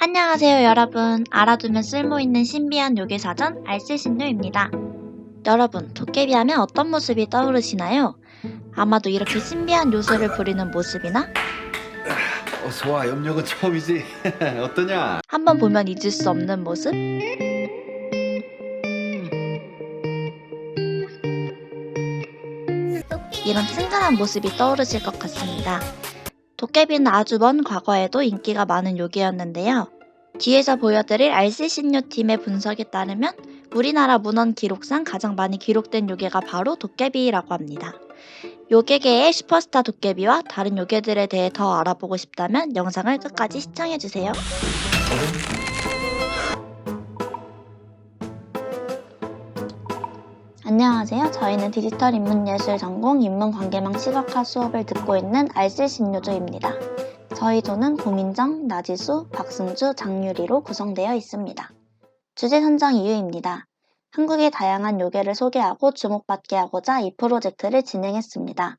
안녕하세요 여러분. 알아두면 쓸모있는 신비한 요괴사전 알쓸신료입니다. 여러분, 도깨비 하면 어떤 모습이 떠오르시나요? 아마도 이렇게 신비한 요술을 부리는 모습이나 어서 와. 염력은 처음이지. 어떠냐? 한번 보면 잊을 수 없는 모습? 이런 친근한 모습이 떠오르실 것 같습니다. 도깨비는 아주 먼 과거에도 인기가 많은 요괴였는데요. 뒤에서 보여드릴 알쓸신료 팀의 분석에 따르면 우리나라 문헌 기록상 가장 많이 기록된 요괴가 바로 도깨비라고 합니다. 요괴계의 슈퍼스타 도깨비와 다른 요괴들에 대해 더 알아보고 싶다면 영상을 끝까지 시청해주세요. 안녕하세요. 저희는 디지털 인문예술 전공 인문관계망 시각화 수업을 듣고 있는 알쓸신료조입니다. 저희 조는 고민정, 나지수, 박승주, 장유리로 구성되어 있습니다. 주제 선정 이유입니다. 한국의 다양한 요괴를 소개하고 주목받게 하고자 이 프로젝트를 진행했습니다.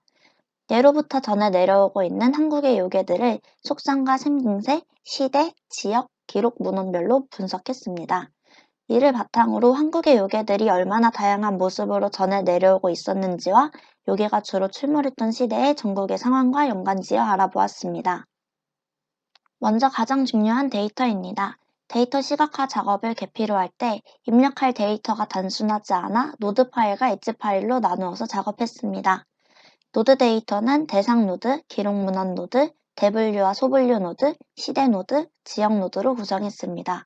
예로부터 전해 내려오고 있는 한국의 요괴들을 속성과 생김새, 시대, 지역, 기록 문헌별로 분석했습니다. 이를 바탕으로 한국의 요괴들이 얼마나 다양한 모습으로 전해 내려오고 있었는지와 요괴가 주로 출몰했던 시대의 전국의 상황과 연관지어 알아보았습니다. 먼저 가장 중요한 데이터입니다. 데이터 시각화 작업을 개피로 할 때 입력할 데이터가 단순하지 않아 노드 파일과 엣지 파일로 나누어서 작업했습니다. 노드 데이터는 대상 노드, 기록 문헌 노드, 대분류와 소분류 노드, 시대 노드, 지역 노드로 구성했습니다.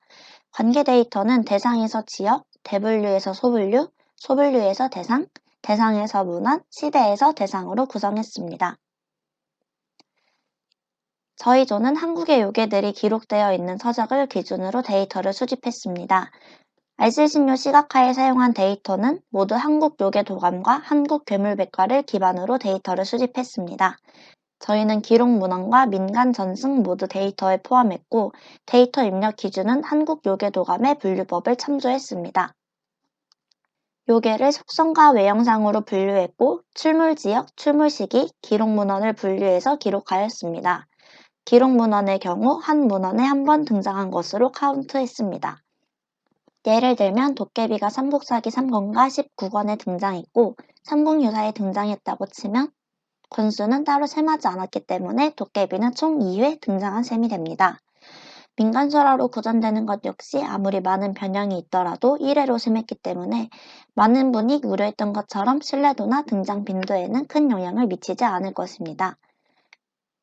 관계 데이터는 대상에서 지역, 대분류에서 소분류, 소분류에서 대상, 대상에서 문헌, 시대에서 대상으로 구성했습니다. 저희 조는 한국의 요괴들이 기록되어 있는 서적을 기준으로 데이터를 수집했습니다. 알쓸신료 시각화에 사용한 데이터는 모두 한국 요괴 도감과 한국 괴물백과를 기반으로 데이터를 수집했습니다. 저희는 기록 문헌과 민간 전승 모두 데이터에 포함했고 데이터 입력 기준은 한국 요괴 도감의 분류법을 참조했습니다. 요괴를 속성과 외형상으로 분류했고 출몰 지역, 출몰 시기, 기록 문헌을 분류해서 기록하였습니다. 기록 문헌의 경우 한 문헌에 한 번 등장한 것으로 카운트했습니다. 예를 들면 도깨비가 삼국사기 3권과 19권에 등장했고 삼국유사에 등장했다고 치면 권수는 따로 셈하지 않았기 때문에 도깨비는 총 2회 등장한 셈이 됩니다. 민간설화로 구전되는 것 역시 아무리 많은 변형이 있더라도 1회로 셈했기 때문에 많은 분이 우려했던 것처럼 신뢰도나 등장 빈도에는 큰 영향을 미치지 않을 것입니다.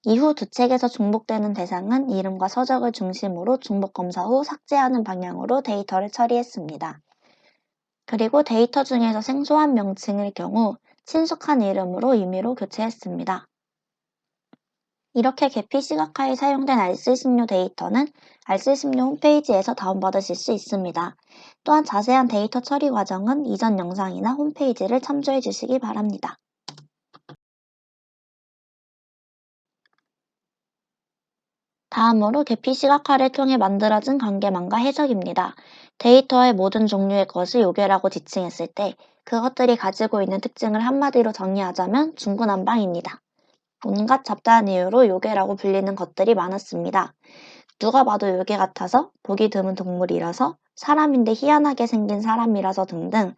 이후 두 책에서 중복되는 대상은 이름과 서적을 중심으로 중복 검사 후 삭제하는 방향으로 데이터를 처리했습니다. 그리고 데이터 중에서 생소한 명칭일 경우 친숙한 이름으로 임의로 교체했습니다. 이렇게 계피 시각화에 사용된 알쓸신료 데이터는 알쓸신료 홈페이지에서 다운받으실 수 있습니다. 또한 자세한 데이터 처리 과정은 이전 영상이나 홈페이지를 참조해 주시기 바랍니다. 다음으로 계피 시각화를 통해 만들어진 관계망과 해석입니다. 데이터의 모든 종류의 것을 요괴라고 지칭했을 때 그것들이 가지고 있는 특징을 한마디로 정의하자면 중구난방입니다. 온갖 잡다한 이유로 요괴라고 불리는 것들이 많았습니다. 누가 봐도 요괴 같아서 보기 드문 동물이라서 사람인데 희한하게 생긴 사람이라서 등등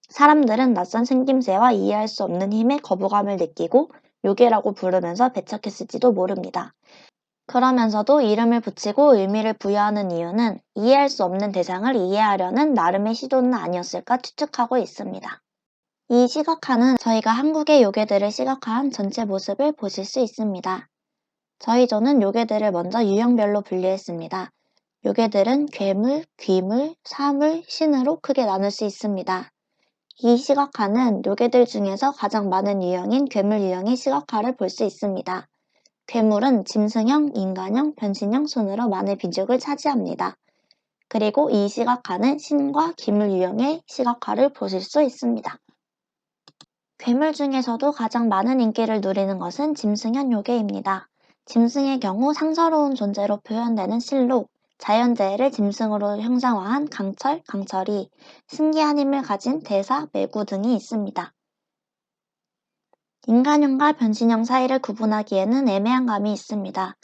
사람들은 낯선 생김새와 이해할 수 없는 힘에 거부감을 느끼고 요괴라고 부르면서 배척했을지도 모릅니다. 그러면서도 이름을 붙이고 의미를 부여하는 이유는 이해할 수 없는 대상을 이해하려는 나름의 시도는 아니었을까 추측하고 있습니다. 이 시각화는 저희가 한국의 요괴들을 시각화한 전체 모습을 보실 수 있습니다. 저희 조는 요괴들을 먼저 유형별로 분류했습니다. 요괴들은 괴물, 귀물, 사물, 신으로 크게 나눌 수 있습니다. 이 시각화는 요괴들 중에서 가장 많은 유형인 괴물 유형의 시각화를 볼 수 있습니다. 괴물은 짐승형, 인간형, 변신형 순으로 많은 비중을 차지합니다. 그리고 이 시각화는 신과 기물 유형의 시각화를 보실 수 있습니다. 괴물 중에서도 가장 많은 인기를 누리는 것은 짐승형 요괴입니다. 짐승의 경우 상서로운 존재로 표현되는 실록, 자연재해를 짐승으로 형상화한 강철, 강철이, 신기한 힘을 가진 대사, 매구 등이 있습니다. 인간형과 변신형 사이를 구분하기에는 애매한 감이 있습니다.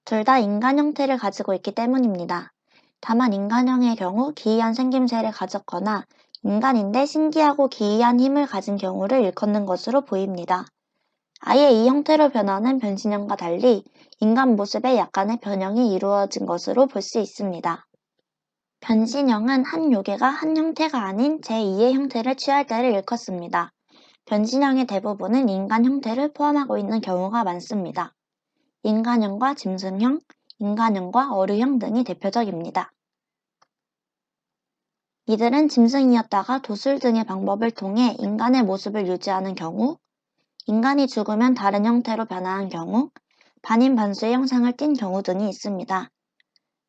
둘 다 인간 형태를 가지고 있기 때문입니다. 다만 인간형의 경우 기이한 생김새를 가졌거나 인간인데 신기하고 기이한 힘을 가진 경우를 일컫는 것으로 보입니다. 아예 이 형태로 변하는 변신형과 달리 인간 모습에 약간의 변형이 이루어진 것으로 볼 수 있습니다. 변신형은 한 요괴가 한 형태가 아닌 제2의 형태를 취할 때를 일컫습니다. 변신형의 대부분은 인간 형태를 포함하고 있는 경우가 많습니다. 인간형과 짐승형, 인간형과 어류형 등이 대표적입니다. 이들은 짐승이었다가 도술 등의 방법을 통해 인간의 모습을 유지하는 경우, 인간이 죽으면 다른 형태로 변화한 경우, 반인반수의 형상을 띈 경우 등이 있습니다.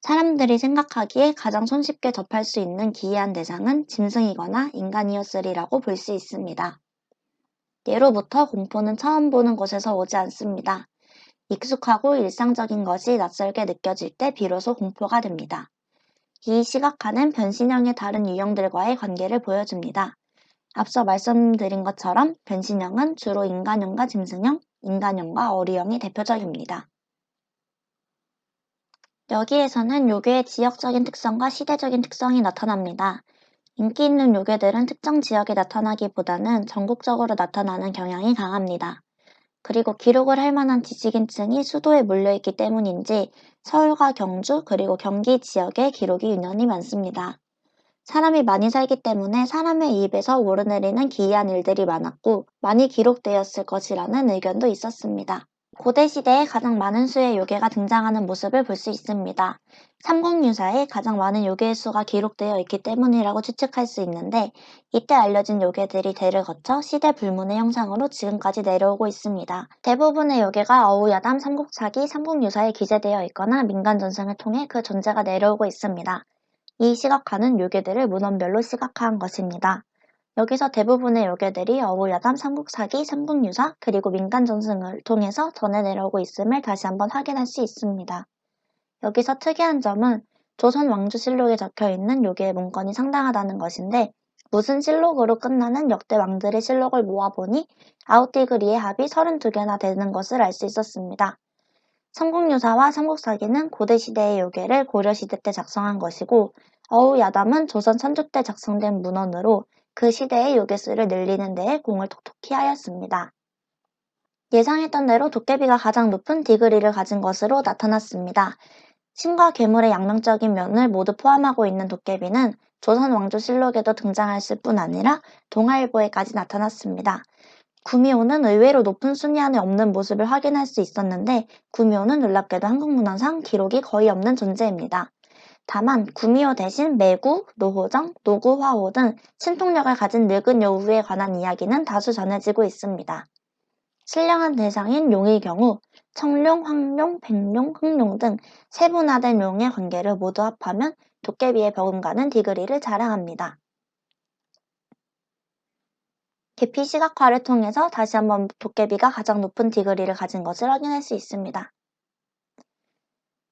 사람들이 생각하기에 가장 손쉽게 접할 수 있는 기이한 대상은 짐승이거나 인간이었으리라고 볼 수 있습니다. 예로부터 공포는 처음 보는 곳에서 오지 않습니다. 익숙하고 일상적인 것이 낯설게 느껴질 때 비로소 공포가 됩니다. 이 시각화는 변신형의 다른 유형들과의 관계를 보여줍니다. 앞서 말씀드린 것처럼 변신형은 주로 인간형과 짐승형, 인간형과 어류형이 대표적입니다. 여기에서는 요괴의 지역적인 특성과 시대적인 특성이 나타납니다. 인기 있는 요괴들은 특정 지역에 나타나기보다는 전국적으로 나타나는 경향이 강합니다. 그리고 기록을 할 만한 지식인층이 수도에 몰려있기 때문인지 서울과 경주 그리고 경기 지역에 기록이 유난히 많습니다. 사람이 많이 살기 때문에 사람의 입에서 오르내리는 기이한 일들이 많았고 많이 기록되었을 것이라는 의견도 있었습니다. 고대 시대에 가장 많은 수의 요괴가 등장하는 모습을 볼 수 있습니다. 삼국유사에 가장 많은 요괴의 수가 기록되어 있기 때문이라고 추측할 수 있는데 이때 알려진 요괴들이 대를 거쳐 시대 불문의 형상으로 지금까지 내려오고 있습니다. 대부분의 요괴가 어우야담, 삼국사기, 삼국유사에 기재되어 있거나 민간 전승을 통해 그 존재가 내려오고 있습니다. 이 시각화는 요괴들을 문헌별로 시각화한 것입니다. 여기서 대부분의 요괴들이 어우야담, 삼국사기, 삼국유사, 그리고 민간전승을 통해서 전해 내려오고 있음을 다시 한번 확인할 수 있습니다. 여기서 특이한 점은 조선 왕조실록에 적혀있는 요괴의 문건이 상당하다는 것인데 무슨 실록으로 끝나는 역대 왕들의 실록을 모아보니 아웃디그리의 합이 32개나 되는 것을 알 수 있었습니다. 삼국유사와 삼국사기는 고대시대의 요괴를 고려시대 때 작성한 것이고 어우야담은 조선 선조 때 작성된 문헌으로 그 시대의 요괴수를 늘리는 데에 공을 톡톡히 하였습니다. 예상했던 대로 도깨비가 가장 높은 디그리를 가진 것으로 나타났습니다. 신과 괴물의 양면적인 면을 모두 포함하고 있는 도깨비는 조선 왕조실록에도 등장했을 뿐 아니라 동아일보에까지 나타났습니다. 구미호는 의외로 높은 순위 안에 없는 모습을 확인할 수 있었는데 구미호는 놀랍게도 한국문헌상 기록이 거의 없는 존재입니다. 다만 구미호 대신 매구, 노호정, 노구화호 등 신통력을 가진 늙은 여우에 관한 이야기는 다수 전해지고 있습니다. 신령한 대상인 용의 경우 청룡, 황룡, 백룡, 흑룡 등 세분화된 용의 관계를 모두 합하면 도깨비의 버금가는 디그리를 자랑합니다. 계피 시각화를 통해서 다시 한번 도깨비가 가장 높은 디그리를 가진 것을 확인할 수 있습니다.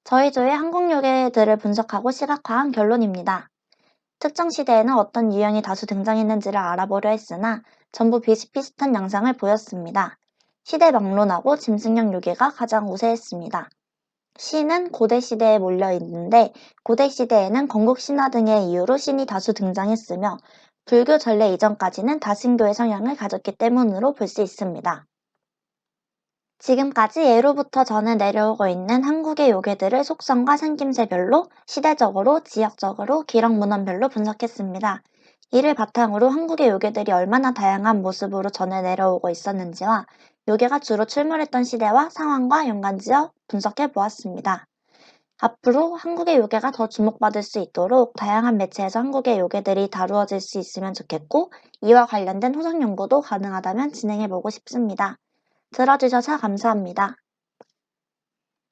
저희 조의 한국 요괴들을 분석하고 시각화한 결론입니다. 특정 시대에는 어떤 유형이 다수 등장했는지를 알아보려 했으나 전부 비슷비슷한 양상을 보였습니다. 시대 막론하고 짐승형 요괴가 가장 우세했습니다. 신은 고대 시대에 몰려 있는데 고대 시대에는 건국 신화 등의 이유로 신이 다수 등장했으며 불교 전래 이전까지는 다신교의 성향을 가졌기 때문으로 볼 수 있습니다. 지금까지 예로부터 전해 내려오고 있는 한국의 요괴들을 속성과 생김새별로, 시대적으로, 지역적으로, 기록 문헌별로 분석했습니다. 이를 바탕으로 한국의 요괴들이 얼마나 다양한 모습으로 전해 내려오고 있었는지와 요괴가 주로 출몰했던 시대와 상황과 연관지어 분석해 보았습니다. 앞으로 한국의 요괴가 더 주목받을 수 있도록 다양한 매체에서 한국의 요괴들이 다루어질 수 있으면 좋겠고 이와 관련된 후속 연구도 가능하다면 진행해 보고 싶습니다. 들어주셔서 감사합니다.